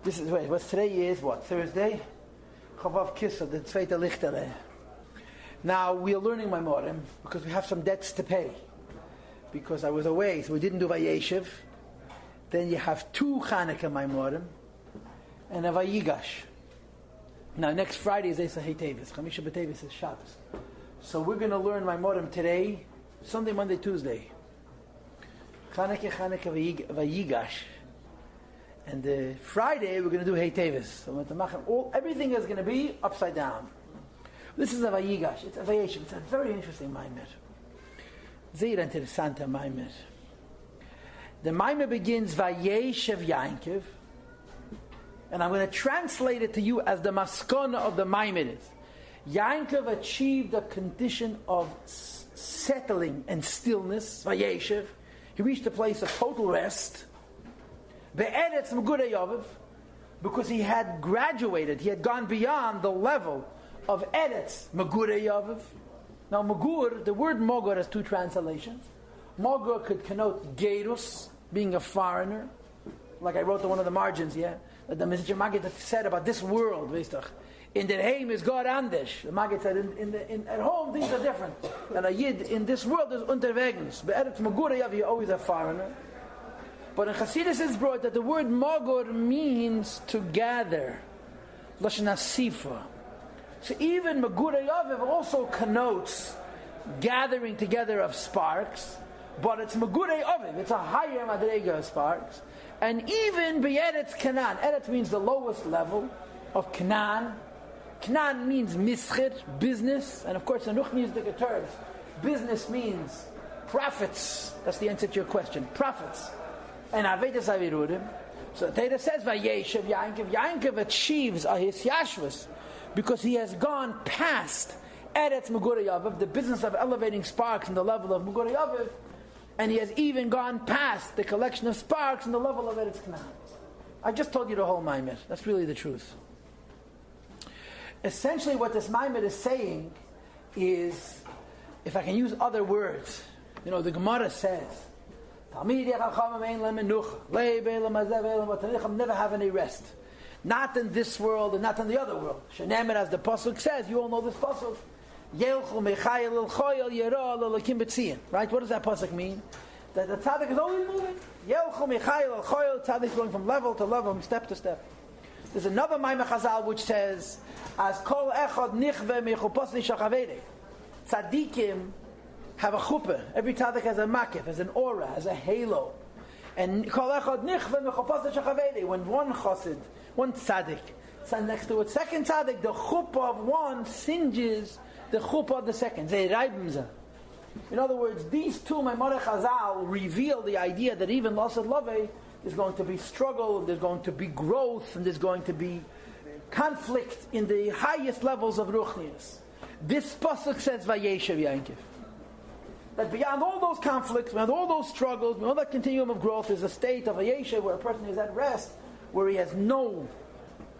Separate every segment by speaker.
Speaker 1: This is what's today is what? Thursday? Chavav Kislev, the Zweite Lichtere. Now we are learning Maimorim because we have some debts to pay. Because I was away, so we didn't do Vayeshev. Then you have 2 Chanuka Maimorim and a Vayigash. Now next Friday is Esa Heitevis. Chamisha B'Tevis is Shabbos. So we're going to learn Maimorim today, Sunday, Monday, Tuesday. Chanuka Vayigash. And Friday we're going to do Heitevis. So everything is going to be upside down. This is a Vayigash. It's a Vayeshev. It's a very interesting Maimer. Sehr interessante Maimer. The Maimer begins Vayeshev Yaakov, and I'm going to translate it to you as the maskona of the Maimer is. Yaakov achieved a condition of settling and stillness. Vayeshev. He reached a place of total rest. Eretz Migurei Aviv, because he had graduated, he had gone beyond the level of Eretz Migurei Aviv. Now Magur, the word Magur has 2 translations. Magur could connote Gerus, being a foreigner, like I wrote on one of the margins, that the Mr. Maggid said about this world, in der Heim is God anders. The Maggid said, at home things are different. And a Yid in this world is unterwegs. Eretz Migurei Aviv, you're always a foreigner. But in Chassidus it's brought that the word Magur means to gather. Lashon HaSifra. So even Migurei Aviv also connotes gathering together of sparks, but it's Migurei Aviv, it's a higher madrega of sparks. And even Eretz Kinaan, Eretz means the lowest level of Kinaan. Kinaan means mischir, business, and of course in Ruchnizdike terms, business means profits. That's the answer to your question, profits. And Avedas Avirudim. So the Torah says Vayeshev Yaakov. Yaakov achieves a hisyashvus because he has gone past Eretz Migurei Aviv, the business of elevating sparks in the level of Migurei Aviv, and he has even gone past the collection of sparks in the level of Eretz Kinaan. I just told you the whole Maimer. That's really the truth. Essentially what this Maimer is saying is, if I can use other words, the Gemara says, never have any rest. Not in this world and not in the other world. Shenemer, as the Pasuk says, you all know this Pasuk. Right? What does that Pasuk mean? That the tzaddik is always moving. Tzaddik is going from level to level, from step to step. There's another Maimah Chazal which says, as kol echad nichve mechupos nishachavere. Tzaddikim have a chuppah. Every tzaddik has a makif, has an aura, has a halo. And kol echad nichve mechupos nishachavere. When one chassid, one tzaddik, stands next to a second tzaddik, the chuppah of one singes the chuppah of the second. They reibem. In other words, these 2 Maimorei Chazal reveal the idea that even Lasad Lave there's going to be struggle, there's going to be growth, and there's going to be conflict in the highest levels of Ruchnius. This pasuk says Vayeshev Yaakov. That beyond all those conflicts, beyond all those struggles, beyond all that continuum of growth, is a state of Vayeshev where a person is at rest, where he has no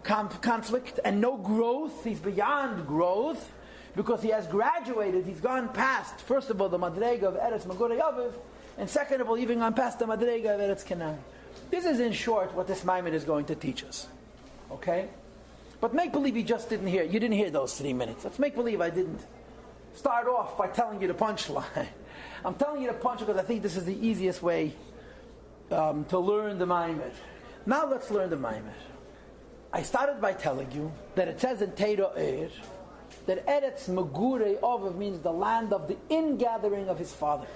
Speaker 1: conflict and no growth. He's beyond growth because he has graduated. He's gone past, first of all, the madrega of Eretz Migurei Aviv, and second of all, even gone past the madrega of Eretz Kinaan. This is, in short, what this Maimon is going to teach us. Okay? But make believe you just didn't hear. You didn't hear those 3 minutes. Let's make believe I didn't start off by telling you the punchline. I'm telling you the punchline because I think this is the easiest way to learn the Maimon. Now let's learn the Maimon. I started by telling you that it says in Torah that Eretz Migurei Aviv means the land of the ingathering of his father.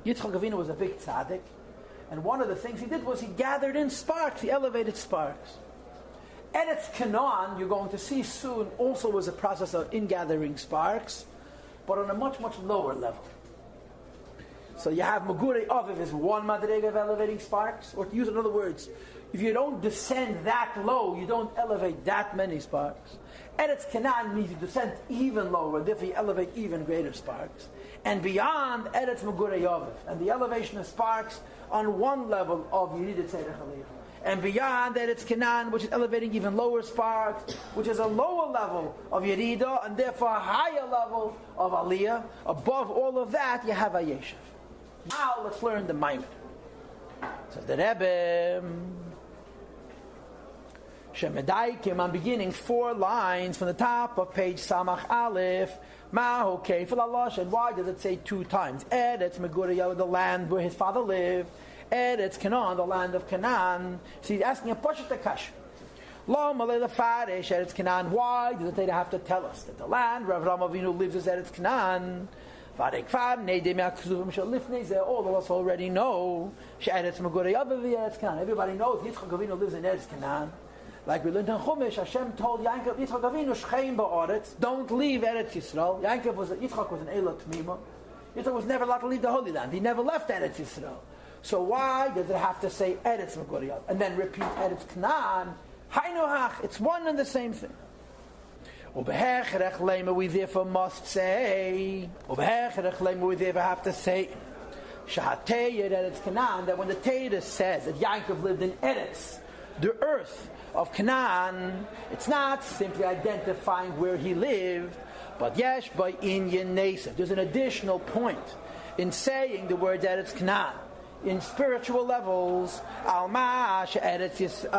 Speaker 1: Yitzchak Avinu was a big tzaddik, and one of the things he did was he gathered in sparks, he elevated sparks. Eretz Kinaan, you're going to see soon, also was a process of ingathering sparks, but on a much, much lower level. So you have Migurei Aviv is one madrega of elevating sparks, or to use in other words, if you don't descend that low, you don't elevate that many sparks. Eretz Kinaan means you descend even lower, therefore you elevate even greater sparks. And beyond Eretz Migurei Aviv, and the elevation of sparks on one level of Yerida Tzorach Aliya. And beyond Eretz Kinaan, which is elevating even lower sparks, which is a lower level of Yerida, and therefore a higher level of Aliyah. Above all of that, you have Vayeshev. Now let's learn the Maimon. So the Rebbe, Shemedaikim, I'm beginning 4 lines from the top of page Samach Aleph. Mahu Kefil Allah. And why does it say 2 times? Eretz Migurei Aviv, the land where his father lived. Eretz Kinaan, the land of Canaan. So he's asking a Pashat Akash. Lo Malay Farish, Eretz Kinaan. Why does the Torah have to tell us that the land where Avraham Avinu lives is Eretz Kinaan? All of us already know. Everybody knows Yitzchak Avinu lives in Eretz Kinaan. Like we learned in Chumash, Hashem told Yaakov, Yitzchak Avinu, Shcheim ba'aretz, don't leave Eretz Yisrael. Yitzchak was an Eilat Tmima. Yitzchak was never allowed to leave the Holy Land. He never left Eretz Yisrael. So why does it have to say Eretz Migurei Aviv and then repeat Eretz Kinaan? Hainu, it's one and the same thing. We therefore must say, we therefore have to say, Eretz Kinaan, that when the Torah says that Yaakov lived in Eretz, the earth of Canaan, it's not simply identifying where he lived, but yesh by inyan nesef. There's an additional point in saying the word Eretz Kinaan. In spiritual levels, Alma alateyed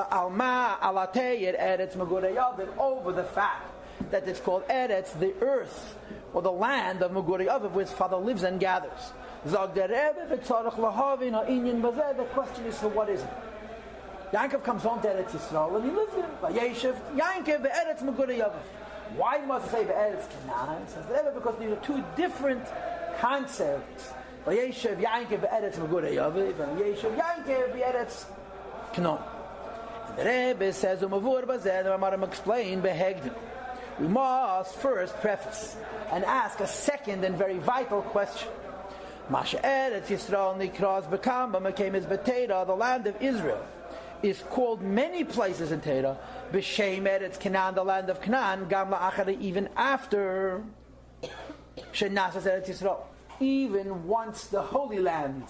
Speaker 1: Eretz Migurei Aviv, over the fact that it's called Eretz, the earth, or the land of Migurei Aviv, where his father lives and gathers. The question is, so what is it? Yaakov comes home to Eretz Yisrael and he lives there. Vayeshev Yaakov Eretz Migurei Aviv. Why must it say Eretz Kinaan? It says because these are 2 different concepts. Vayeshev Yaakov Eretz Migurei Aviv and Vayeshev Yaakov Eretz Kinaan. The Rebbe says, the Ramaram explain behegdim. We must first preface and ask a second and very vital question. Masha Eretz Yisrael Nikras Bekamba became his Betera, the land of Israel, is called many places in Torah, B'Shem Eretz Kinaan, the land of Canaan, Gam La'achari, even after Shenasas Eretz Yisrael. Even once the Holy Land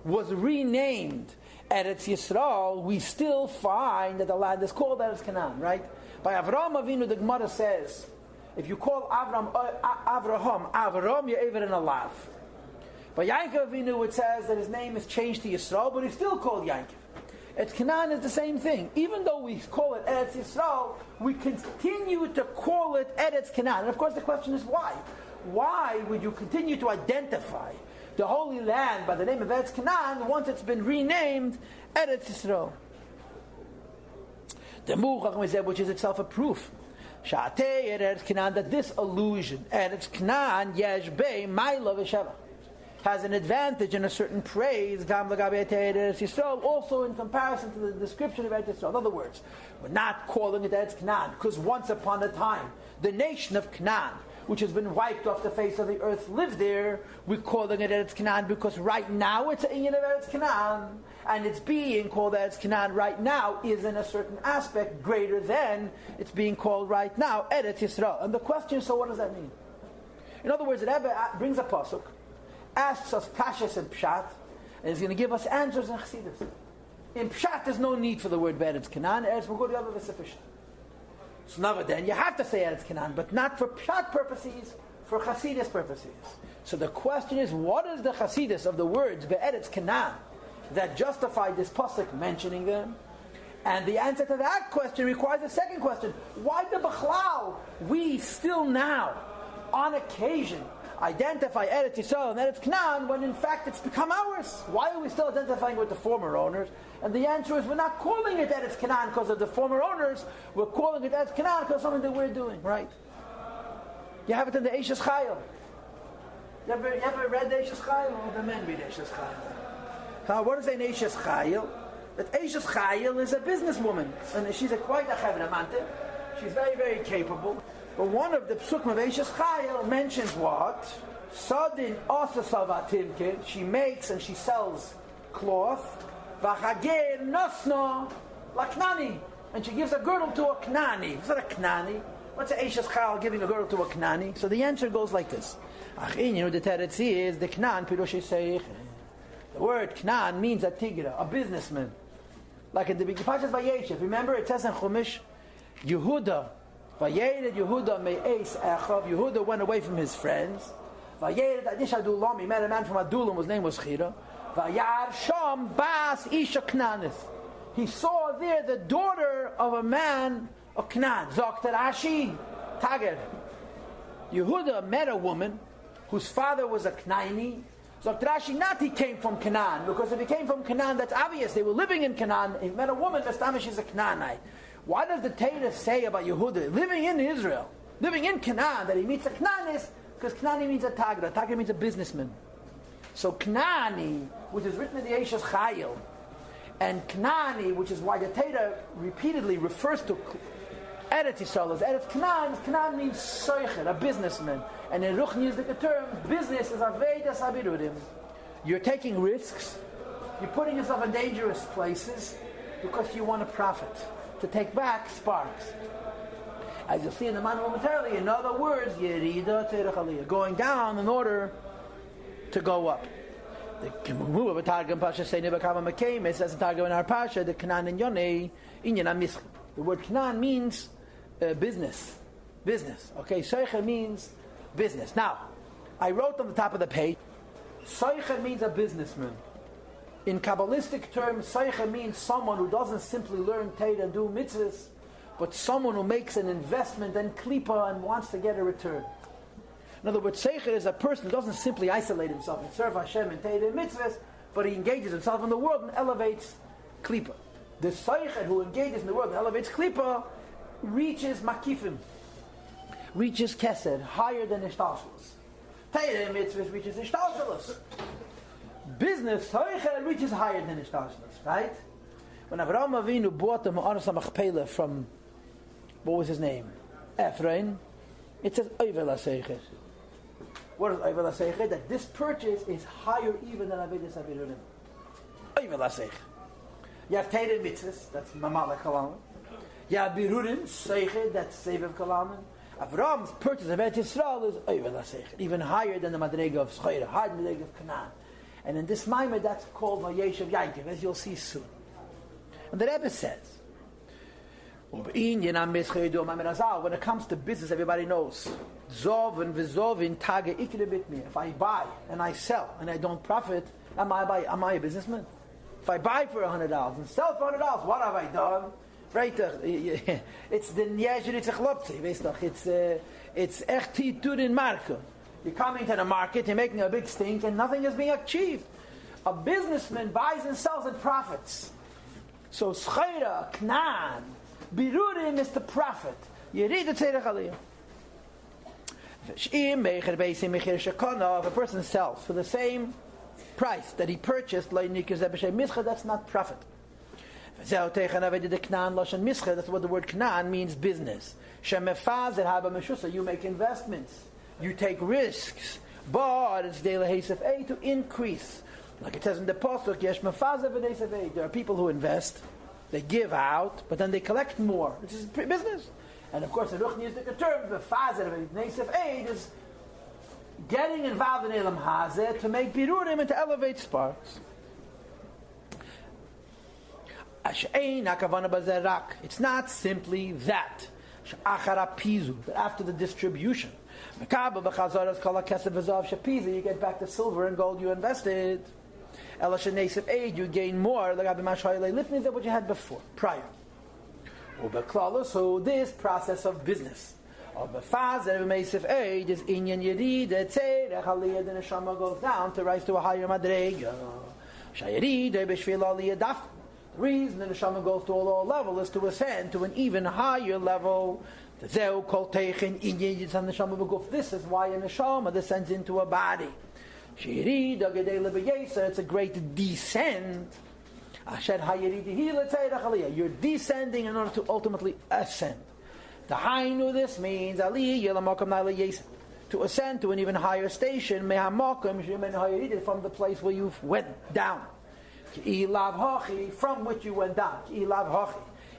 Speaker 1: was renamed Eretz Yisrael, we still find that the land is called Eretz Kinaan, right? By Avraham Avinu, the Gemara says, if you call Avraham, you're even in a laugh. By Yaakov Avinu, it says that his name is changed to Yisrael, but he's still called Yaakov. Eretz Kinaan is the same thing. Even though we call it Eretz Yisrael, we continue to call it Eretz Kinaan. And of course the question is why? Why would you continue to identify the Holy Land by the name of Eretz Kinaan once it's been renamed Eretz Yisrael? The Muchach, which is itself a proof, Eretz Kinaan, that this allusion, Eretz Kinaan, Yesh Bei, Maila V'Sheva, has an advantage and a certain praise, also in comparison to the description of Eretz Yisrael. In other words, we're not calling it Eretz Kinaan because once upon a time, the nation of Canaan, which has been wiped off the face of the earth, lived there. We're calling it Eretz Kinaan because right now it's an inyan of Eretz Kinaan, and it's being called Eretz Kinaan right now is in a certain aspect greater than it's being called right now Eretz Yisrael. And the question is, so what does that mean? In other words, the Rebbe brings a pasuk, asks us kashas and pshat, and he's going to give us answers in Chassidus. In pshat, there's no need for the word Eretz Kinaan. Eretz Migurei Aviv is sufficient. So now then, you have to say Eretz Kinaan, but not for pshat purposes, for Chassidus purposes. So the question is, what is the Chassidus of the words Be'eretz Kinaan that justify this pasuk mentioning them? And the answer to that question requires a second question. Why the Bechlal we still now, on occasion, identify Eretz Yisrael and Eretz Kinaan when in fact it's become ours? Why are we still identifying with the former owners? And the answer is, we're not calling it Eretz Kinaan because of the former owners. We're calling it Eretz Kinaan because of something that we're doing, right? You have it in the Eishes Chayil. You ever read the Eishes Chayil? Or the men read Eishes Chayil? Now, what is an Eishes Chayil? That Eishes Chayil is a businesswoman, and she's quite a chevramante. She's very, very capable. But one of the psukim of Eishes Chayil mentions what? Sadin Osasav. She makes and she sells cloth. V'chagir nosno laknani, and she gives a girdle to a knani. Is that a knani? What's an Eishes Chayil giving a girdle to a knani? So the answer goes like this: the teretz is the knan pirush seich. The word knan means a tigra, a businessman. Like in the Parshas Vayeshev, remember it says in Chumash, Yehuda, Vayered Yehuda me'es echav. Yehuda went away from his friends. Vayered adish adulam. He met a man from Adulam whose name was Chira. Vayar sham bas isha knanis. he saw there the daughter of a man of Canaan. Zokt Rashi, Tager. Yehuda met a woman whose father was a Knaini. Zokt Rashi, not he came from Canaan, because if he came from Canaan, that's obvious. They were living in Canaan. He met a woman, Mastamish is a Canaanite. Why does the Torah say about Yehuda living in Israel, living in Canaan, that he meets a Canaanist? Because Knaani means a Tager. A Tager means a businessman. So Knaani, which is written in the Eishes Chayil, and Knaani, which is why the Torah repeatedly refers to Eretz Yisrael as Eretz Kinaan. Kinaan means soicher, a businessman. And in Ruchni is the term, business is Avedas Abirudim. You're taking risks, you're putting yourself in dangerous places because you want to profit, to take back sparks. As you'll see in the man momentarily, in other words, Yerida Tzorach Aliya, going down in order to go up. The Kimumu of a Targum Pasha say Nebakama Makim, it says in Targum in our Pasha, the Canaan and Yonei, Inyan Amisch. The word Canaan means business. Business. Okay, Seicher means business. Now, I wrote on the top of the page, Seicher means a businessman. In Kabbalistic terms, Seicher means someone who doesn't simply learn Torah and do mitzvahs, but someone who makes an investment and klipa and wants to get a return. In other words, Seicher is a person who doesn't simply isolate himself and serve Hashem and Torah and mitzvahs, but he engages himself in the world and elevates klipa. The Seicher who engages in the world and elevates klipa reaches makifim, reaches kesed, higher than ishtalshalos. Torah and mitzvahs reaches ishtalshalos. Business Seicher reaches higher than ishtalshalos, right? When Avraham Avinu bought the Ma'aras HaMachpelah from, what was his name? Ephraim, it says Ovel HaSeicher. What is Ovel HaSeicher? That this purchase is higher even than Avedas Abirudim. Ovel HaSeicher. You have Torah mitzvahs, that's Mamalek Kalaman. You have Birudim, Seicher, that's Sevev Kalaman. Avram's purchase of Eretz Yisrael is Ovel HaSeicher, even higher than the Madrega of Schreira, higher than the Madrega of Canaan. And in this Maimer, that's called Vayeshev Yaakov, as you'll see soon. And the Rebbe says, when it comes to business, everybody knows. If I buy and I sell and I don't profit, am I a businessman? If I buy for $100 and sell for $100, what have I done? Right? It's the it's echt in market. You're coming to the market, you're making a big stink, and nothing is being achieved. A businessman buys and sells and profits. So Schreira, Knan, Birudim is the profit. Yerida Tzorach Aliya. If a person sells for the same price that he purchased, that's not profit. That's what the word Knan means, business. You make investments, you take risks, but it's to increase. Like it says in the Pasuk, there are people who invest, they give out, but then they collect more. This is business. And of course, the Ruchni is the term, the Fazer is getting involved in Elam Hazeh to make Birurim and to elevate sparks. It's not simply that. That after the distribution, you get back the silver and gold you invested. You gain more than what you had before, prior. So this process of business of the Fazer Meisif Eid is Inyan Yerida Tzorach Aliya. The neshama goes down to rise to a higher madrega. Shayirida B'Shvil Aliyah Daf. The reason the neshama goes to a lower level is to ascend to an even higher level. This is why a neshama descends into a body. It's a great descent. You're descending in order to ultimately ascend. This means to ascend to an even higher station from the place where you went down. From which you went down.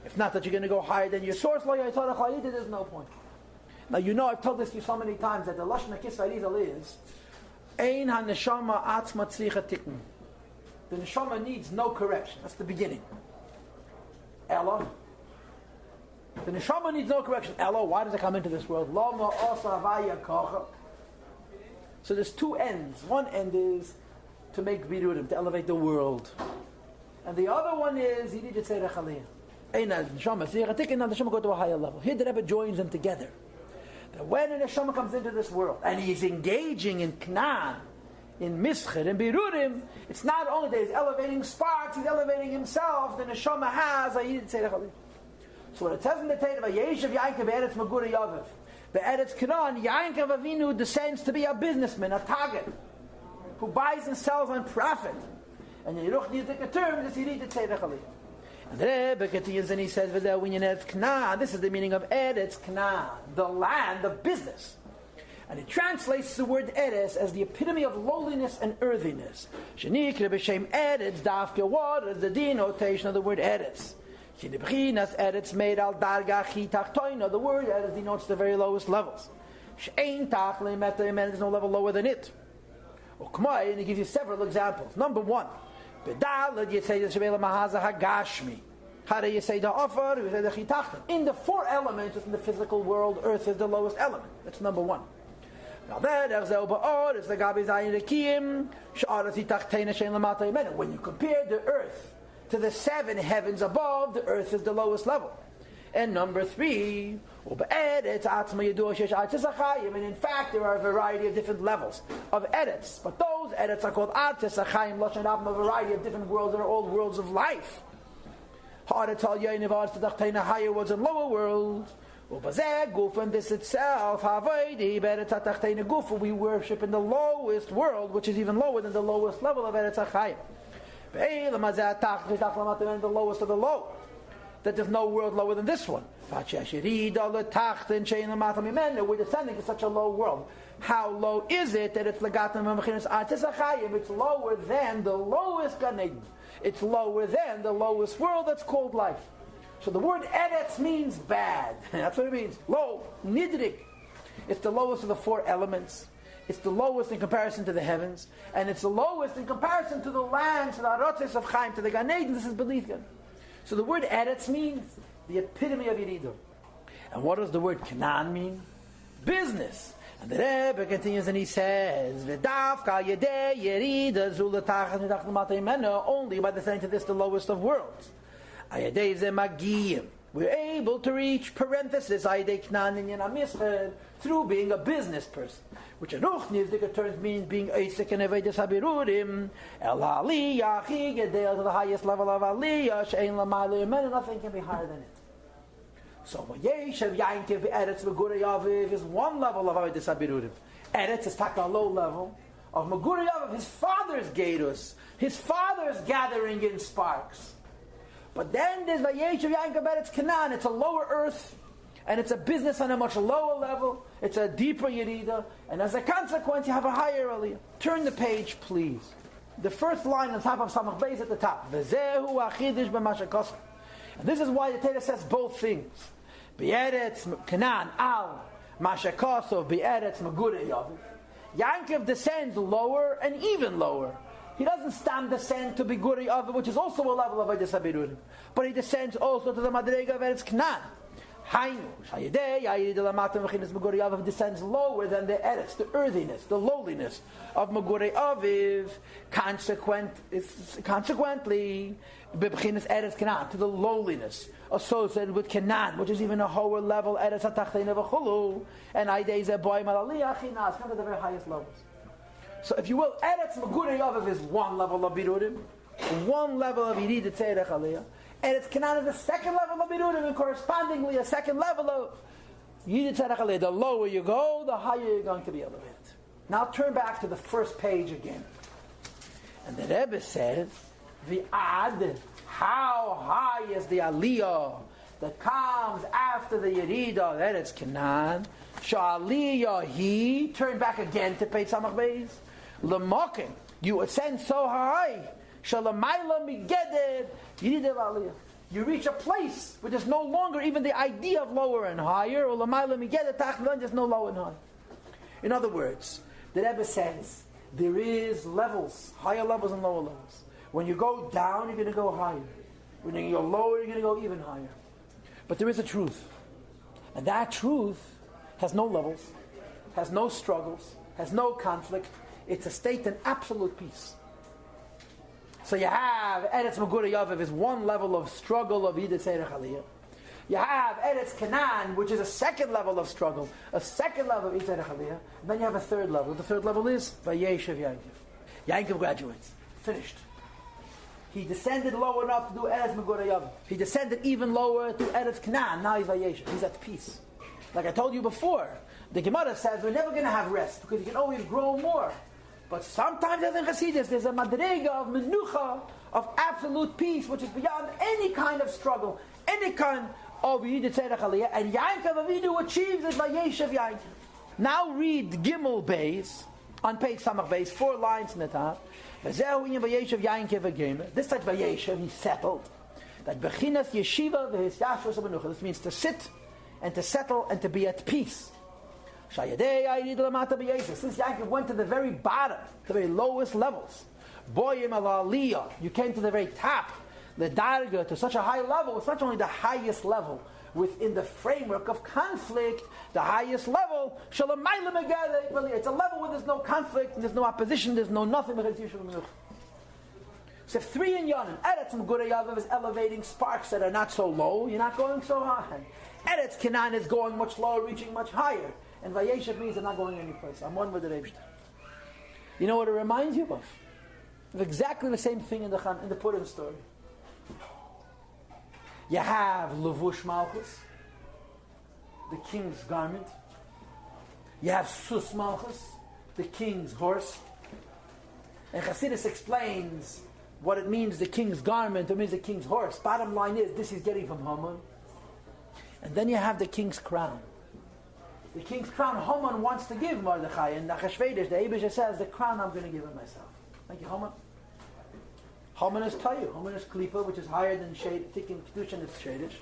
Speaker 1: If not that you're going to go higher than your source, there's no point. Now you know I've told this to you so many times that the Lashon HaKisvei is Ein HaNeshama Atzma Tzricha Tikun. The neshama needs no correction. That's the beginning. Ella. The neshama needs no correction. Ella, why does it come into this world? Lama Osa Havaya Kocha. So there's two ends. One end is to make birudim, to elevate the world. And the other one is Yerida Tzorach Aliya. Eina neshama. So I think the neshama go to a higher level. Here the Rebbe joins them together. That when a neshama comes into this world and he's engaging in Kinaan, in Mitzrayim, in Birurim, it's not only that he's elevating sparks, he's elevating himself. The neshama has a Yerida Tzorach Aliya. So when it says in the Torah, Vayeshev Yaakov Eretz Migurei Aviv, the Eretz Kinaan, Yaakov Avinu descends to be a businessman, a target, who buys and sells on profit. And in Yeruch Nizik term, this Yerida Tzorach Aliya. And the Rebbe continues and he says, when in Eretz Kinaan, this is the meaning of Eretz Kinaan, the land of business. And it translates the word Eretz as the epitome of lowliness and earthiness. Shenikra b'shem Eretz, dafka, what is the denotation of the word Eretz? Eretz made al darga chi tachtoina. The word Eretz denotes the very lowest levels. She'ein tachle meter, there's no level lower than it. And he gives you several examples. Number one, Bedalad, you say the Shebela Mahaza Hagashmi. How do you say the offer? You say the Chitachta. In the four elements in the physical world, earth is the lowest element. That's number one. Now there's the Ba'or, it's the Gabi Zayin Rekim, Sha'aras Hitachtena Shein Lamata Yemena. When you compare the earth to the seven heavens above, the earth is the lowest level. And number three, and in fact there are a variety of different levels of Eretz, but those Eretz are called Artis Achayim, Lashon Abba, a variety of different worlds that are all worlds of life. Higher worlds and lower worlds. And this itself, we worship in the lowest world, which is even lower than the lowest level of Eretz Achayim. The lowest of the low. That there's no world lower than this one. We're descending to such a low world. How low is it that it's it's lower than the lowest Gan Eden. It's lower than the lowest world that's called life. So the word Eretz means bad. That's what it means. Low, nidrik. It's the lowest of the four elements. It's the lowest in comparison to the heavens, and it's the lowest in comparison to the lands, to the Arotzes of Chaim, to the Gan Eden. This is beneath them. So the word Eretz means the epitome of Yerida. And what does the word Kinaan mean? Business. And the Rebbe continues and he says, only by descending to this, the lowest of worlds. We're able to reach, parenthesis, through being a business person. Which in Ruchnizdika terms means being Eisik and Evedis Habirurim, El Aliyah, Chigedel, to the highest level of Aliyah, She'ein Lamayla Yemen, nothing can be higher than it. So Vayeshev Yaakov Eretz Migurei Aviv is one level of Evedis Habirurim. Eretz is a low level of Migurei Aviv, his father's Gedus, his father's gathering in sparks. But then there's Vayeshev Yaakov Eretz Kinaan, it's a lower earth, and it's a business on a much lower level. It's a deeper Yerida, and as a consequence, you have a higher Aliyah. Turn the page, please. The first line on top of Samach Beis at the top. V'zehu achidish b'mashakosah. And this is why the Torah says both things. Be'eretz Kinaan al mashakosah be'eretz Migurei Aviv. Yaakov descends lower and even lower. He doesn't stand descend to Migurei Aviv, which is also a level of Evedis Habirurim, but he descends also to the Madrega of Eretz Kinaan. Descends lower than the Eretz, the earthiness, the lowliness of Migurei Aviv. Consequently, Eretz Kinaan, to the lowliness associated with Kinaan, which is even a lower level, Eretz HaTachteina v'chulu, and Aidei Zeh Boim Al Aliyah Chinas, come to the very highest levels. So if you will, Eretz Migurei Aviv is one level of Birurim, one level of Yerida Tzorach Aliya, and it's Kinaan is the second level of Birurim, and correspondingly a second level of Yerida Tzorach Aliya. The lower you go, the higher you're going to be elevated. Now turn back to the first page again. And the Rebbe says, the Ad, how high is the Aliyah that comes after the Yerida, that it's Kinaan. Sha'aliyah he, turn back again to page Samach Beis. L'mokim, you ascend so high. Shalamayla migeded Yerida v'Aliyah. You reach a place where there's no longer even the idea of lower and higher. Or l'mayla migeded tachlan, there's no lower and higher. In other words, the Rebbe says there is levels, higher levels and lower levels. When you go down, you're going to go higher. When you go lower, you're going to go even higher. But there is a truth, and that truth has no levels, has no struggles, has no conflict. It's a state in absolute peace. So you have Eretz Migurei Aviv is one level of struggle of Yerida Tzorach Aliya. You have Eretz Kinaan, which is a second level of struggle, a second level of Yerida Tzorach Aliya. And then you have a third level. The third level is Vayeshev Yaakov. Yaakov graduates. Finished. He descended low enough to do Eretz Migurei Aviv. He descended even lower to Eretz Kinaan. Now he's Vayeshev. He's at peace. Like I told you before, the Gemara says we're never going to have rest because you can always grow more. But sometimes as in Hasidus, there's a madrega of menucha, of absolute peace, which is beyond any kind of struggle, any kind of Yerida Tzorach Aliya, and Yaakov Avinu achieves it by Vayeshev Yaakov. Now read Gimel Beis, on page Samach Beis, 4 lines in the top. This type Vayeshev, he settled. That Bechinas Yeshiva v'his Yashvos HaMenucha. This means to sit, and to settle, and to be at peace. Since Yaakov went to the very bottom, the very lowest levels, you came to the very top, the darga, to such a high level. It's not only the highest level within the framework of conflict, the highest level, it's a level where there's no conflict, there's no opposition, there's no nothing. So 3 in Yonim, Eretz Migurei Aviv is elevating sparks that are not so low, you're not going so high. Eretz Kinaan is going much lower, reaching much higher. And Vayeshev means I'm not going anyplace. I'm one with the Rebbe. You know what it reminds you of? Of exactly the same thing in the Purim story. You have Levush Malchus, the king's garment. You have Sus Malchus, the king's horse. And Chassidus explains what it means, the king's garment, it means the king's horse. Bottom line is, this he's getting from Haman. And then you have the king's crown. The king's crown Haman wants to give Mordechai, and Nachashverosh, the Eibusha says, the crown I'm going to give him myself. Thank you, Haman. Haman is Tayu. Haman is Klipa, which is higher than Tikkin Kedusha, and it's Shadish.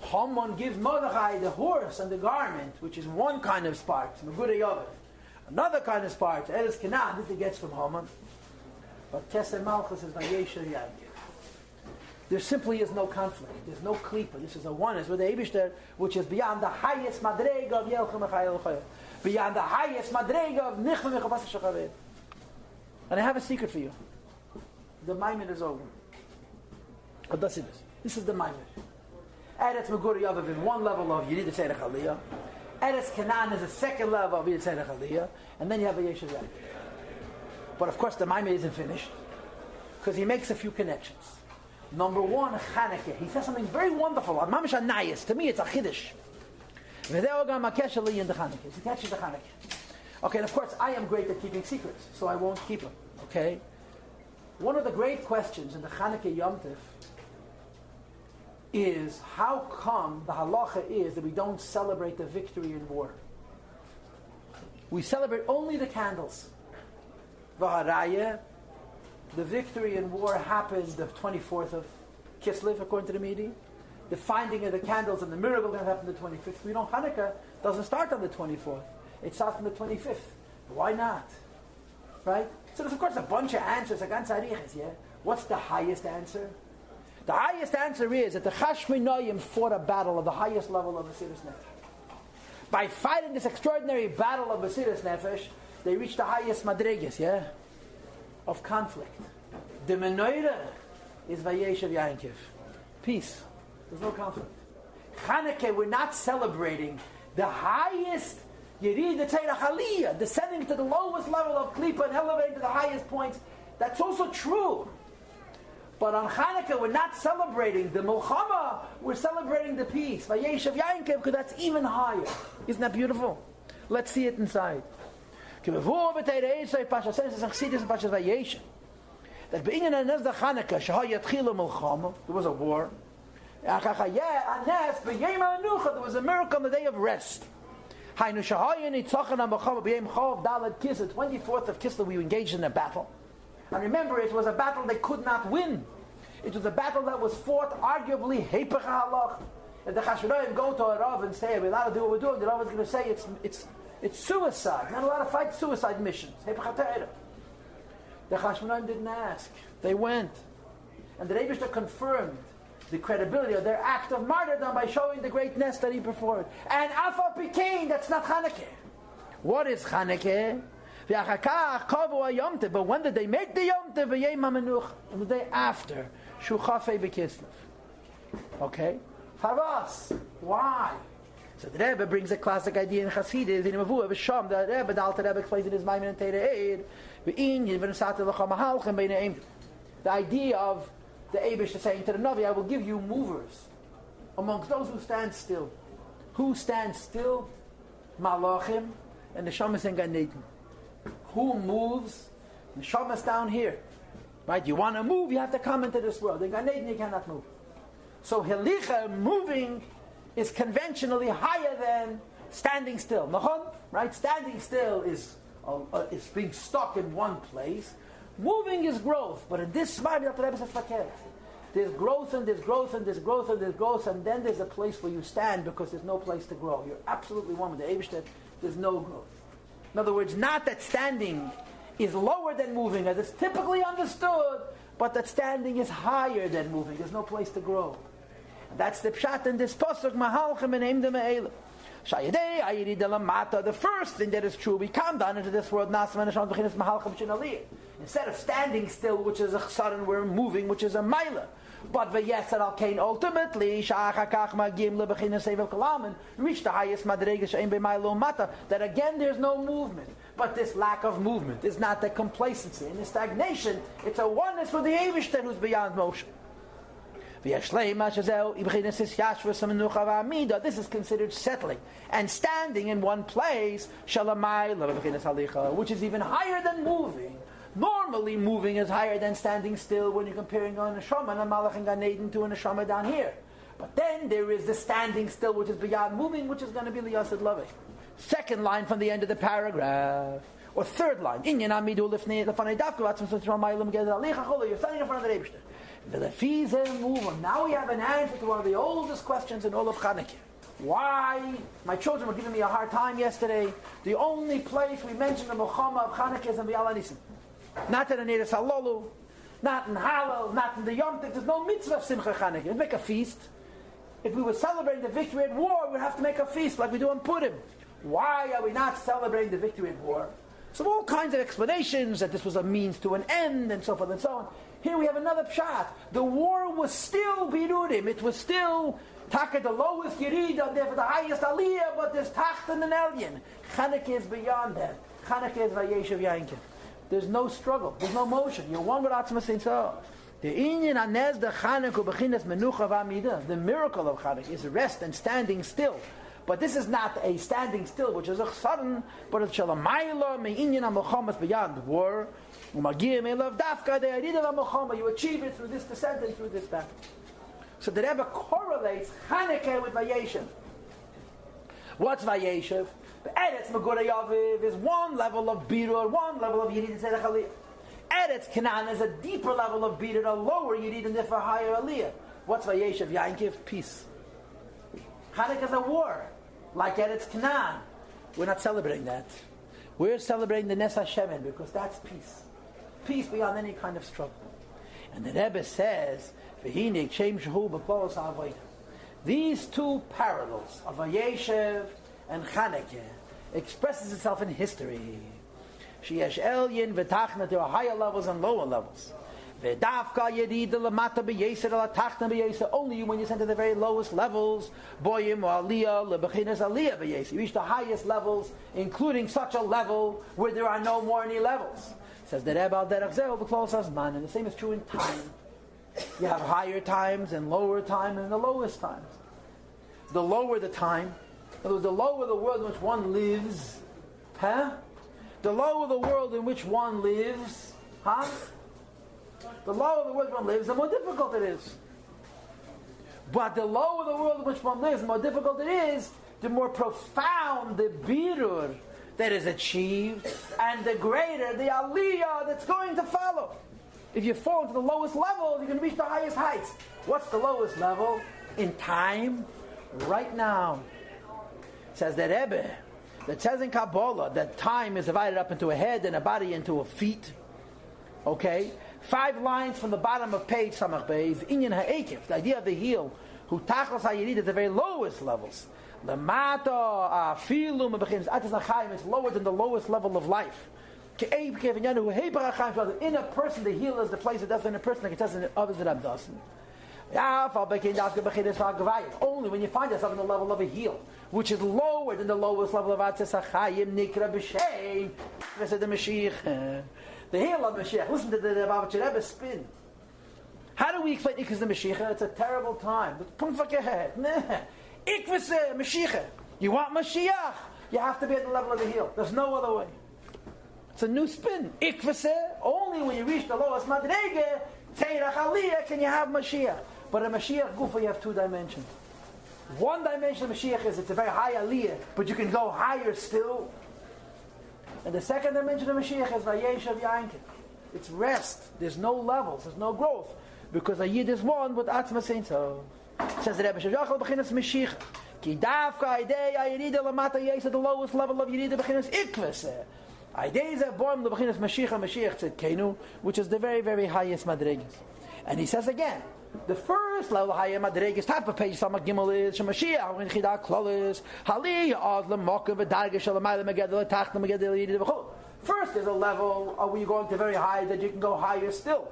Speaker 1: Haman gives Mordechai the horse and the garment, which is one kind of sparks, Migurei Aviv. Another kind of sparks, Eretz Kinaan, this he gets from Haman. But Keser Malchus is Vayeshev Yaakov. There simply is no conflict. There's no klipa. This is a oneness with the Eibishter, which is beyond the highest madrega of Yelchem Echayel Chayel. Beyond the highest madrega of Nichma Mechavas Shachaved. And I have a secret for you. The Maimon is over. This is the Maimon. Eretz Migurei Aviv is one level of Yerida Tzorach Aliya. Eretz Kinaan is a second level of Yerida Tzorach Aliya. And then you have Vayeshev Yaakov. But of course the Maimon isn't finished, because he makes a few connections. Number 1, Chanuka. He says something very wonderful. Mamish Anayis. To me, it's a chiddush. He catches the Chanuka. Okay, and of course, I am great at keeping secrets, so I won't keep them. Okay? One of the great questions in the Chanuka Yom Tif is, how come the halacha is that we don't celebrate the victory in war? We celebrate only the candles. V'haraya, the victory in war happened the 24th of Kislev, according to the Midi. The finding of the candles and the miracle that happened the 25th. We know Hanukkah doesn't start on the 24th. It starts on the 25th. Why not? Right? So there's, of course, a bunch of answers. Yeah? What's the highest answer? The highest answer is that the Chashmonaim fought a battle of the highest level of Mesiras Nefesh. By fighting this extraordinary battle of Mesiras Nefesh, they reached the highest madrigas, of conflict. The menorah is Vayeshev Yaakov. Peace. There's no conflict. Chanuka, we're not celebrating the highest Yerida Tzorach Aliya, descending to the lowest level of Klipa and elevating to the highest points. That's also true. But on Chanuka, we're not celebrating the Milchama, we're celebrating the peace. Vayeshev Yaakov, because that's even higher. Isn't that beautiful? Let's see it inside. That being in the Chanuka, there was a war. There was a miracle on the day of rest. The 24th of Kislev, we engaged in a battle. And remember, it was a battle they could not win. It was a battle that was fought arguably Hepech HaHalach. If the Chashmonaim go to a Rav and say, we're allowed to do what we're doing, the Rav is going to say it's suicide. Not allowed to fight suicide missions. Hepech HaTorah. The Chashmonaim didn't ask. They went. And the Rebbe confirmed the credibility of their act of martyrdom by showing the greatness that he performed. And Afal Pikein, that's not Chanuka. What is Chanuka? But when did they make the Yom Tov? On the day after Shuchafei B'Kislev. Okay? For us, why? So the Rebbe brings a classic idea in Chassidus, in Mavua, B'Sham, the Rebbe, the Alter Rebbe explains in his Maimon and Teira Eid, the idea of the Eibush saying to the Navi, I will give you movers amongst those who stand still. Who stands still? Malachim and the Neshamas and Gan Eden. Who moves? Neshamas down here. Right? You want to move, you have to come into this world. In Gan Eden you cannot move. So Helicha, moving, is conventionally higher than standing still. Nachon? Right? Standing still is being stuck in one place. Moving is growth. But in this Smarty, the Rebbe says, there's growth and there's growth and there's growth and there's growth, and then there's a place where you stand because there's no place to grow. You're absolutely one with the Eibishter. There's no growth. In other words, not that standing is lower than moving, as it's typically understood, but that standing is higher than moving. There's no place to grow. And that's the pshat in this pasuk, Mahalchem and Eimdem Eilem. The first thing that is true, we come down into this world, instead of standing still, which is a sudden, we're moving, which is a maila. But Vayeshev Yaakov ultimately, reach the highest madrega, that again there's no movement. But this lack of movement is not the complacency and the stagnation, it's a oneness with the Eivishter who's beyond motion. This is considered settling and standing in one place, which is even higher than moving. Normally, moving is higher than standing still when you're comparing a neshama and a malach and Gan Eden to a neshama down here. But then there is the standing still, which is beyond moving, which is going to be liyasid lavei. Second line from the end of the paragraph, or third line. You're standing in front of the Eibishter. Now we have an answer to one of the oldest questions in all of Chanuka. Why? My children were giving me a hard time yesterday. The only place we mention the Muhammad of Chanuka is in V'Yal Anisim. Not in the Neres Halolu, not in Halal, not in the Yom Tov. There's no mitzvah of Simcha Chanuka. We'd make a feast. If we were celebrating the victory at war, we'd have to make a feast like we do in Purim. Why are we not celebrating the victory at war? So all kinds of explanations that this was a means to an end and so forth and so on. Here we have another pshat. The war was still birudim. It was still taka the lowest Yerida, the highest Aliyah, but there's tacht and an alien. Chanuka is beyond that. Chanuka is Vayeshev Yaakov. There's no struggle. There's no motion. You're one with Atzmas Himself. The inyan anez the Chanuka b'chinas menucha v'amida. The miracle of Chanuka is rest and standing still. But this is not a standing still, which is a sudden, but it's shalamayla me'inyan ha-mochamas beyond war. You achieve it through this descent and through this battle. So the Rebbe correlates Chanuka with Vayeshev. What's Vayeshev? Eretz Migurei Aviv is one level of birur, one level of Yerida Tzorach Aliya. Eretz Kinaan is a deeper level of birur, a lower Yerida and therefore higher Aliyah. What's Vayeshev Yaakov? Peace. Chanuka is a war, like Eretz Kinaan. We're not celebrating that. We're celebrating the Nes Hashemen because that's peace. Peace beyond any kind of struggle. And the Rebbe says, these two parallels of Vayeshev and Chanuka expresses itself in history. Sheyesh elyin v'tachna, there are higher levels and lower levels. V'dafka yerida lamata b'yeser ala tachna b'yeser. Only when you send to the very lowest levels, boyim or aliyah lebechinas aliyah b'yeser. You reach the highest levels, including such a level where there are no more any levels. Says the Rebbe al derech zeh b'kol sazman, and the same is true in time. You have higher times and lower time and the lowest times. The lower the time, in other words, the lower the world in which one lives, the lower the world in which one lives, the lower the world one lives, the more difficult it is. But the lower the world in which one lives, the more difficult it is, the more profound the birur that is achieved, and the greater the aliyah that's going to follow. If you fall into the lowest level, you can reach the highest heights. What's the lowest level? In time, right now. Says the Rebbe, that says in Kabbalah that time is divided up into a head and a body into a feet. Okay? 5 lines from the bottom of page Samach Beis, Inyan Ha'ekif, the idea of the heel, who tachlos ha'yerid at the very lowest levels. Lamata afilum b'chinas atis nachayim, it's lower than the lowest level of life. The inner person, the heel is the place of death in a person, like it says in the others that Abdasan. Only when you find yourself in the level of a heel, which is lower than the lowest level of Atzes HaChayim, Nikra B'Shem, the Mashiach. The heel of Mashiach. Listen to the Bavitcher Rebbe spin. How do we explain Ikvus the Mashiach? It's a terrible time. Ikvus Mashiach. You want Mashiach? You have to be at the level of the heel. There's no other way. It's a new spin. Ikvus, only when you reach the lowest Madrege, Tzorach Aliya, can you have Mashiach. But a Mashiach Gufa, you have two dimensions. One dimension of Mashiach is it's a very high Aliyah, but you can go higher still. And the second dimension of Mashiach is Vayeshev Yaakov. It's rest. There's no levels. There's no growth. Because a Yid is one, but Atzma Saint so. Says the Rebbe Shevachal B'chinas Mashiach. Ki dafka idei Yerida lamata yes at the lowest level of Yerida B'chinas Ikvus. Idei is a born the B'chinas Mashiach said Kenu, which is the very, very highest Madregas. And he says again, the first level of higher Madregas, top of page Sama Gimel is Shemashiach when Chidah Klolis Hali Ad Lamokah V'Darga Shalamayla Megadol Tachna Megadol Yerida B'chol. First there's a level where you're going to very high that you can go higher still.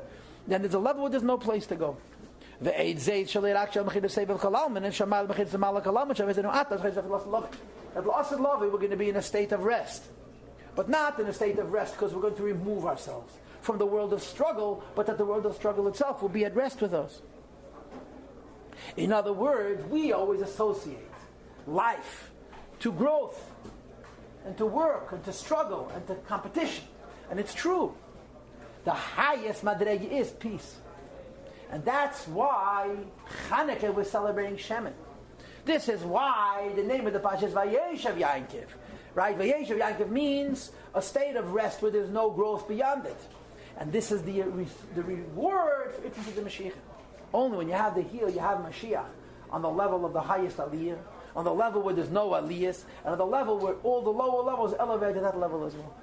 Speaker 1: Then there's a level where there's no place to go. At the last love, we're going to be in a state of rest. But not in a state of rest because we're going to remove ourselves from the world of struggle, but that the world of struggle itself will be at rest with us. In other words, we always associate life to growth and to work and to struggle and to competition. And it's true. The highest madregi is peace. And that's why Chanuka was celebrating Shemin. This is why the name of the Pasha is Vayeshev Yaakov. Right? Vayeshev Yaakov means a state of rest where there's no growth beyond it. And this is the reward for Ikvus the Mashiach. Only when you have the heel, you have Mashiach on the level of the highest Aliyah, on the level where there's no Aliyahs, and on the level where all the lower levels elevate to that level as well.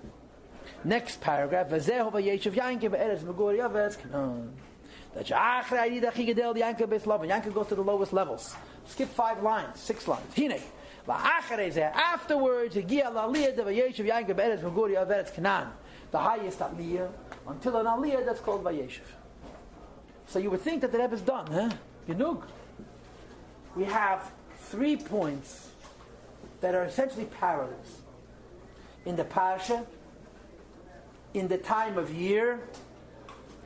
Speaker 1: Next paragraph, Vayeshev Yaakov Eretz Migurei Aviv Eretz Kinaan. That Yaakov goes to the lowest levels. Skip 5 lines, 6 lines. Hine. Afterwards, the highest Aliyah, until an Aliyah that's called Vayeshev. So you would think that the Rebbe is done, huh? Genug. We have 3 points that are essentially parallels. In the Parsha, in the time of year,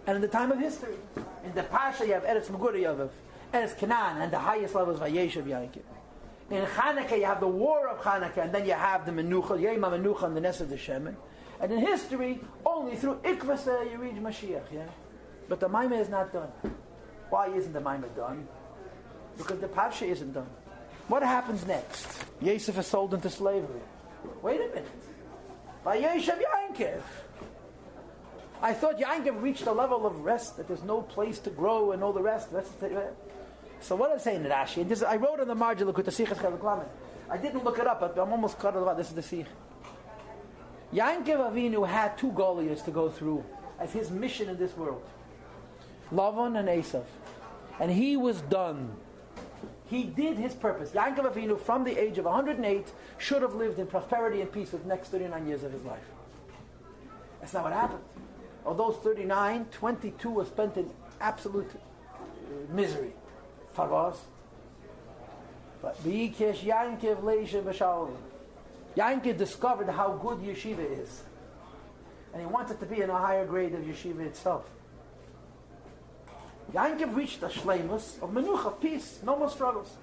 Speaker 1: and in the time of history. In the Parsha you have Eretz Migurei Aviv, Eretz Kinaan, and the highest level is Vayeshev Yaakov. In Chanuka you have the war of Chanuka, and then you have the Menucha, Yema Menucha, and the Ness of the Shemin. And in history, only through Ikvus you reach Mashiach. Yeah? But the Maimah is not done. Why isn't the Maimah done? Because the Parsha isn't done. What happens next? Yosef is sold into slavery. Wait a minute. Vayeshev Yaakov. I thought Yaakov reached a level of rest, that there's no place to grow and all the rest. So what I'm saying in Rashi, and I wrote on the margin, look at the Sichas Chavik. I didn't look it up, but I'm almost caught about this is the Sich. Yaakov Avinu had 2 Goliaths to go through as his mission in this world. Lavan and Esav. And he was done. He did his purpose. Yaakov Avinu, from the age of 108, should have lived in prosperity and peace for the next 39 years of his life. That's not what happened. Of those 39, 22 were spent in absolute misery. Favos. But Yaakov discovered how good yeshiva is. And he wanted to be in a higher grade of yeshiva itself. Yaakov reached the shleimus of menucha, peace, no more struggles.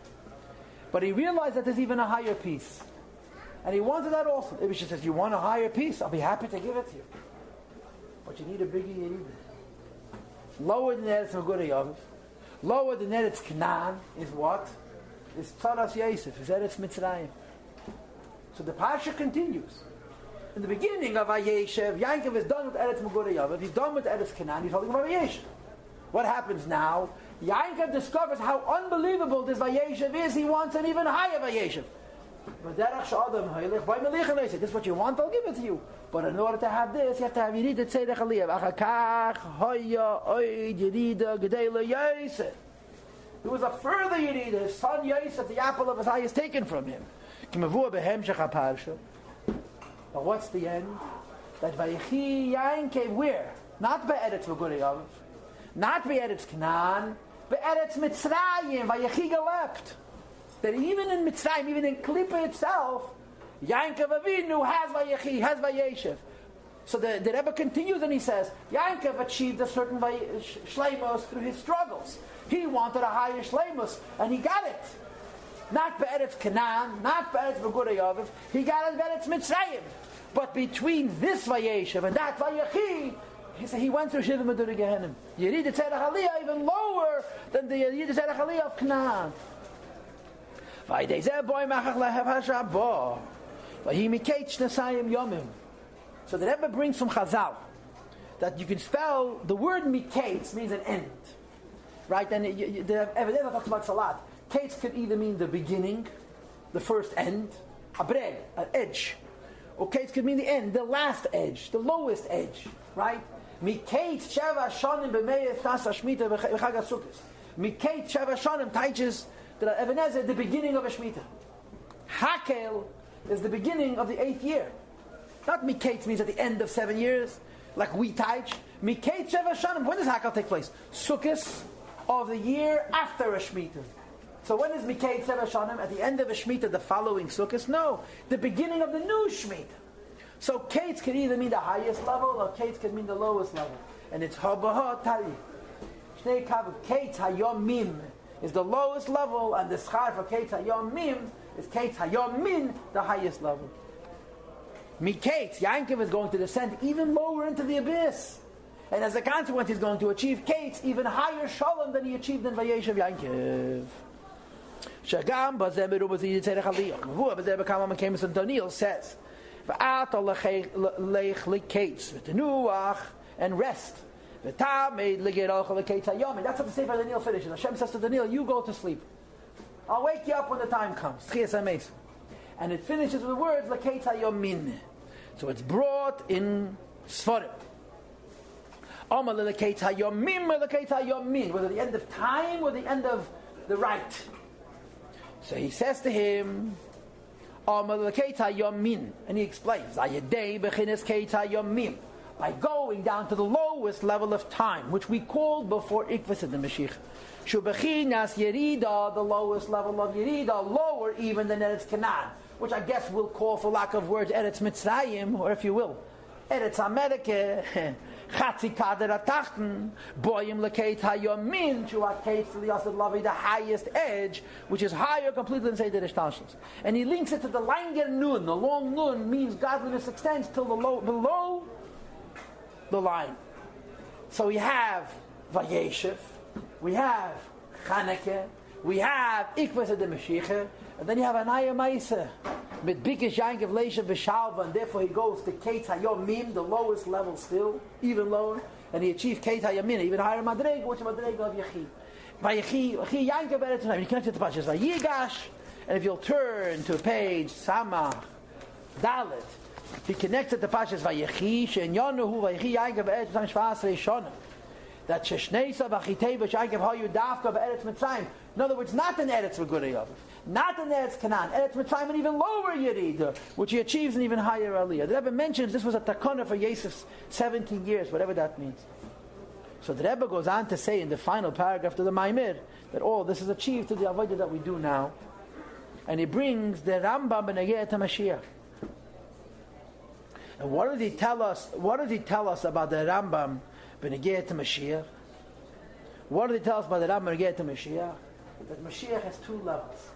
Speaker 1: But he realized that there's even a higher peace. And he wanted that also. Ibishah says, you want a higher peace? I'll be happy to give it to you. But you need a bigger Yerida. Lower than Eretz Migurei Aviv, lower than Eretz Kinaan is what? Is Tzaras Yosef, is Eretz Mitzrayim. So the Parsha continues. In the beginning of Vayeshev, Yaakov is done with Eretz Migurei Aviv, he's done with Eretz Kinaan, he's talking about Vayeshev. What happens now? Yaakov discovers how unbelievable this Vayeshev is, he wants an even higher Vayeshev. This is what you want, I'll give it to you. But in order to have this, you have to have Yerida Tzorach Aliya. There was a further Yerida, his son Yosef, the apple of his eye is taken from him. But what's the end? that VaYechi Yaakov where? Not by Eretz Migurei Aviv, not by Eretz Kinaan, but Eretz Mitzrayim, VaYechi gelebt. That even in Mitzrayim, even in Klippa itself, Yaakov Avinu has VaYechi, has Vayeshev. So the Rebbe continues and he says, Yaakov achieved a certain shleimus through his struggles. He wanted a higher shleimus, and he got it. Not by Eretz Kinaan, not by Eretz Migurei Aviv, he got it by Eretz Mitzrayim. But between this Vayeshev and that VaYechi, he went through Shiva Meduri Gehenim. Yerida Tzorach Aliya even lower than the Yerida Tzorach Aliya of Canaan. So the Rebbe brings from Chazal that you can spell, the word miketz means an end. Right? And the Evidence talks about Salat. Ketz could either mean the beginning, the first end, a breg, an edge. Or ketz could mean the end, the last edge, the lowest edge. Right? Miketz sheva shonim b'meir tas hashmita v'chag hasukkos. Miketz sheva shonim teaches that Ebenezer, the beginning of a Shemitah. Hakel is the beginning of the 8th year. Not Miketz means at the end of 7 years, like we teach. Miketz Sheva Shanim. When does Hakel take place? Sukkos of the year after a Shemitah. So when is Miketz Sheva Shanim? At the end of a Shemitah, the following Sukkos? No, the beginning of the new Shemitah. So Ketz can either mean the highest level or Ketz can mean the lowest level. And it's Habaha Tali. Shnei Kavu. Ketz Hayom Mim is the lowest level, and the schar for Ketz Hayom Mim is Ketz Hayom Min, the highest level. Miketz, Yaakov is going to descend even lower into the abyss. And as a consequence, he's going to achieve Ketz, even higher shalom than he achieved in Vayeshev Yaakov. Shagam Bazeh Merubah Yerida Tzorach Aliya. Kavua Bazeh B'Kama Mekemis Daniel says, V'ata lech leketz v'tenuach, and rest. V'ta made legerach leketz hayom. That's what the Sefer Daniel finishes. Hashem says to Daniel, you go to sleep. I'll wake you up when the time comes. And it finishes with the words leketz hayom min. So it's brought in Sfarim. Amar leketz hayom mim or leketz hayom min. Whether the end of time or the end of the right. So he says to him, and he explains, by going down to the lowest level of time, which we called before Ikvas in the Mashiach. Shubechinas Yerida, the lowest level of Yerida, lower even than Eretz Kinaan, which I guess we'll call, for lack of words, Eretz Mitzrayim, or if you will, Eretz America, Chatzi Kader Atachten, Boyim Lekeit Hayomin, Shuakeit Liyasad Lavi, the highest edge, which is higher completely than Seder Ishtalshus. And he links it to the Langer Nun. The long Nun means godliness extends till below the line. So we have Vayeshev, we have Chanuka, we have Ikvas of the Mashiach, and then you have Anaya Maisa. Mit bikish Yaakov Leisha V'Shalva, and therefore he goes to Ketz Hayom Mim, the lowest level still, even lower, and he achieved Ketz Hayom Min, even higher Madreg, which is Madreg of Yechi. VaYechi Yaakov Eretz Migurei Aviv. He connects it to Pashas Vayigash, and if you'll turn to page Samach Dalet, he connects it to Pashas Vayechi, She'enyonu VaYechi Yaakov Eretz Migurei Aviv Shana. That Sheshneisa V'Chitei V'Yaakov Hayu Dafka V'Eretz Mitzrayim. In other words, not in Eretz Migurei Aviv, not in Eretz Kinaan, Eretz Mitzrayim, an even lower Yerida, which he achieves an even higher Aliyah. The Rebbe mentions this was a takana for Yosef's 17 years, whatever that means. So the Rebbe goes on to say in the final paragraph to the Maimir that all this is achieved to the avodah that we do now, and he brings the Rambam B'Negeh HaMashiach. And what does he tell us? What does he tell us about the Rambam B'Negeh HaMashiach? What does he tell us about the Rambam B'Negeh HaMashiach? That Mashiach has two levels.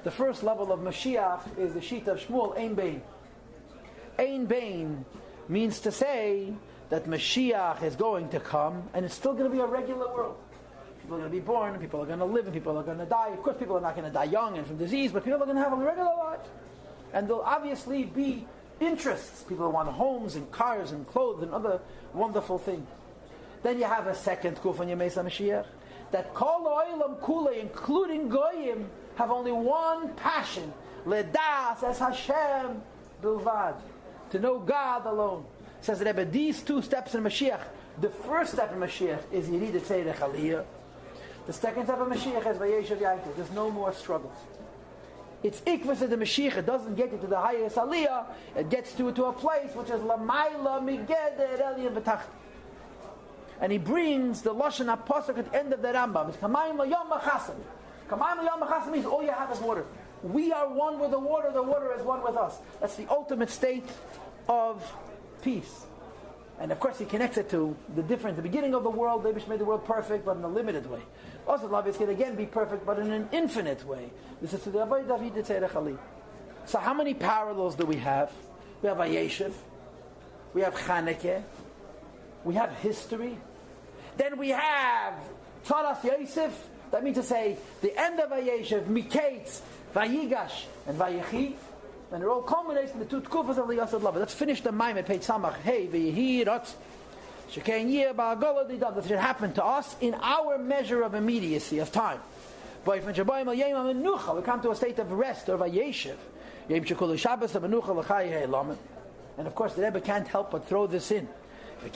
Speaker 1: The first level of Mashiach is the Shita of Shmuel, Ein Bein. Ein Bein means to say that Mashiach is going to come, and it's still going to be a regular world. People are going to be born, and people are going to live, and people are going to die. Of course, people are not going to die young and from disease, but people are going to have a regular life. And there'll obviously be interests. People want homes and cars and clothes and other wonderful things. Then you have a second Kuf on Yemesa Mashiach, that Kol Oilam Kule, including Goyim, have only one passion, Ledas as Hashem Bilvad, to know God alone. Says the Rebbe, these two steps in Mashiach, the first step in Mashiach is Yerida Tzorach Aliya. The second step of Mashiach is Vayeshev Yaakov. There's no more struggles. It's ikvus of the Mashiach. It doesn't get you to the highest Aliyah. It gets you to a place which is Lamayla Migeder Eliyah B'Tacht. And he brings the Lashon HaPosuk at the end of the Rambam. It's Kamayim L'Yom Machasim. Kamayim L'Yom Machasim means all you have is water. We are one with the water is one with us. That's the ultimate state of peace. And of course he connects it to the difference. The beginning of the world, David made the world perfect, but in a limited way. Also, love is going to again be perfect, but in an infinite way. This is to the Yerida Tzorach Aliya. So how many parallels do we have? We have Vayeshev. We have Chanuka. We have history. Then we have Tzaras Yosef. That means to say, the end of Vayeshev, Miketz, Vayigash, and VaYechi. And it all culminates in the two tkufas of the Yasad Lava. Let's finish the Maimon, page Samach. Hey, V'yehi Ratz. That should happen to us in our measure of immediacy, of time. We come to a state of rest, or Vayeshev. And of course the Rebbe can't help but throw this in. Those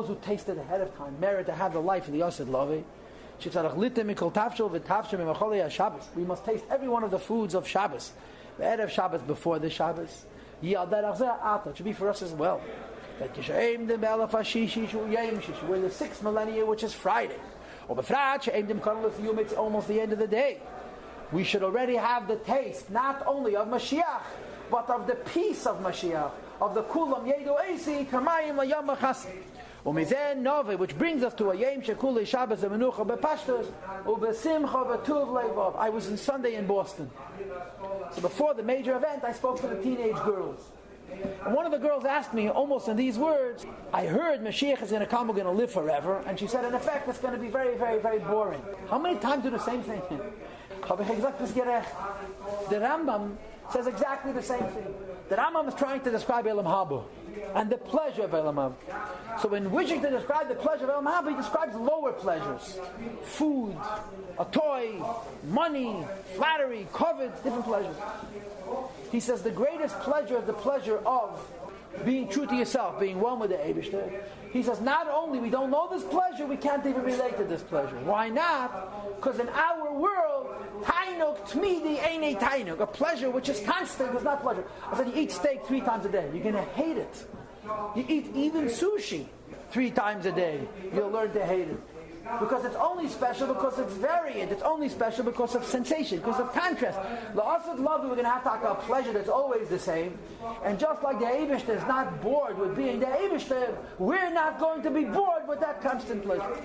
Speaker 1: who tasted ahead of time merit to have the life of the Yasad Lava. We must taste every one of the foods of Shabbos. The Erev Shabbos before the Shabbos. It should be for us as well. We're in the 6th millennium, which is Friday. It's almost the end of the day. We should already have the taste, not only of Mashiach, but of the peace of Mashiach, of the Kulam Yedu Eisi, Kamayim Layam Machas. Which brings us to a Yom Shekule Shabbos and Menucha Bepashtos Ubesimcha Betuv Levav. I was on Sunday in Boston. So before the major event, I spoke to the teenage girls. And one of the girls asked me, almost in these words, I heard Mashiach is going to come, we're going to live forever. And she said, in effect, it's going to be very, very, very boring. How many times do the same thing? The Rambam says exactly the same thing. The Rambam is trying to describe Elam Haba and the pleasure of Elam Haba. So in wishing to describe the pleasure of Elam Haba, he describes lower pleasures. Food, a toy, money, flattery, covet, different pleasures. He says the greatest pleasure is the pleasure of being true to yourself, being one with the Eibishter. He says not only we don't know this pleasure, we can't even relate to this pleasure. Why not? Because in our world, Tainuk Tmidi Eine Tainuk, a pleasure which is constant is not pleasure. I said you eat steak 3 times a day, you're going to hate it. You eat even sushi 3 times a day, you'll learn to hate it. Because it's only special because it's variant. It's only special because of sensation, because of contrast. The Asad love, we're going to have to talk about pleasure that's always the same. And just like the Eibishter is not bored with being the Eibishter, we're not going to be bored with that constant pleasure.